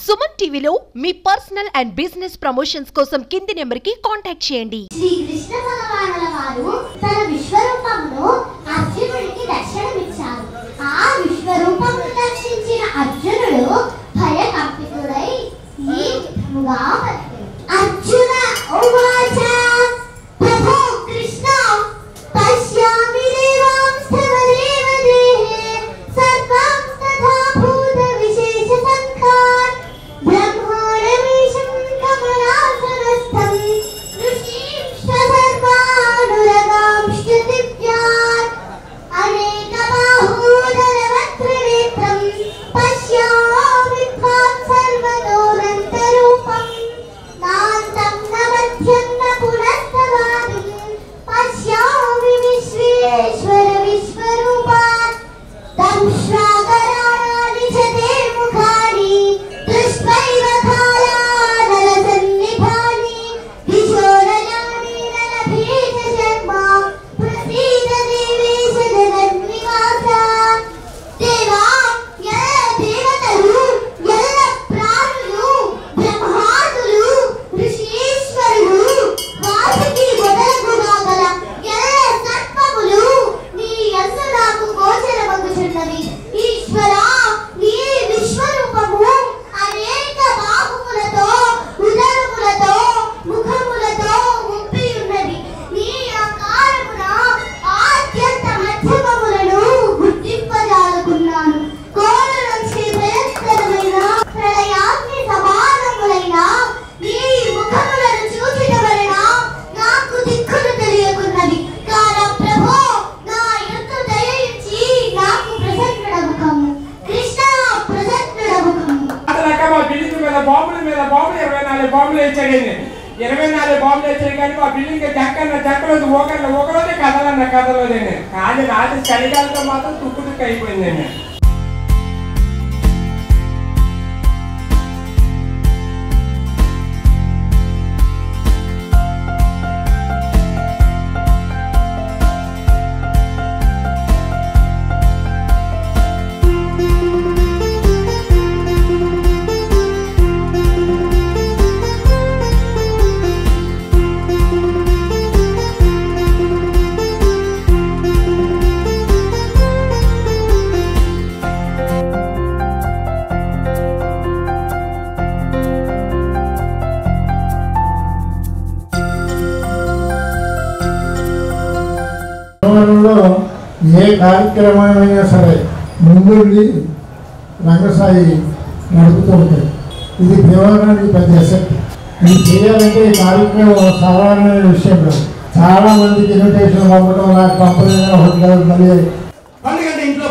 సుమన్ టీవీలో మీ personal and business promotions కోసం కింది నెంబర్కి కాంటాక్ట్ చేయండి. శ్రీ కృష్ణ భగవానుల వారు తన విశ్వరూపంలో అర్జునుడికి దర్శనమిచ్చారు. ఆ విశ్వరూపమును దర్శించిన అర్జునుడు భయకంపితుడై ఈ విధముగా అర్జున ఉవాచ ప్రభో కృష్ణ పశ్యామి దేవాంస్తవదేవ దేహే సర్వం తథా భూత విశేష సంఖ్యాన్ బ్రహ్మాండమీశం కమలాసనస్థం ఋషీంశ్చ సర్వానురగాంశ్చ దివ్యాన్ అనేక బాహూదరవక్త్రనేత్రం పశ్యామి త్వాం సర్వతోనంతరూపం నాంతం న మధ్యం న పునస్తవాదిం పశ్యామి విశ్వేశ్వర విశ్వరూపా దంశ్రాకరాణాని చ తే ముఖాని దృష్ట్వైవ కాలానలసన్నిభాని దిశోరయామి నలభీత శర్మా ప్రసీద దేవేశ జగన్నివాస దేవా ఎల్ల దేవతలు ఎల్ల ప్రాణులు బ్రహ్మాదులు ఋషీశ్వరులు వాటికి మొదలగుగా గల ఎల్ల సర్పములు నీ యందు నాకు గోచరమగుచున్నవి. ఈశ్వరా నీ విశ్వరూపము అనేక బాహువులతో ఉదరములతో ముఖములతో ముప్పి ఉన్నది. నీ ఆకారమున ఆద్యంత మధ్యమములను గుర్తింపజాలకున్నాను. కోరలంచే భయంకరమైన ప్రళయాగ్ని సమానములైన నీ ముఖములను చూచిన వలన నాకు దిక్కులు తెలియకున్నది. కాన ప్రభో నా యందు దయించి నాకు ప్రసన్నుడగుకము. కృష్ణ ప్రసన్నుడగుకము. మా బిల్డింగ్ మీద బాంబులు 24 బాంబులు వేసాడండి. 24 బాంబులు వేసాడు కానీ మా బిల్డింగ్ చెక్కలేదు ఒకరోజే కదలలేదండి. కానీ రాత్రి చలిగాలతో మాత్రం తుక్కు అయిపోయిందండి. ఏ కార్యక్రమమైనా సరే ముందుండి రంగసాయి నడుపుతూ ఉంటాయి. ఇది దేవాలయానికి పెద్ద ఎసెట్. ఇది చేయాలంటే ఈ కార్యక్రమం సాధారణమైన విషయం కాదు. చాలా మందికి ఇన్విటేషన్ పంపడం నాకు పంపలేదు మళ్ళీ ఇంట్లో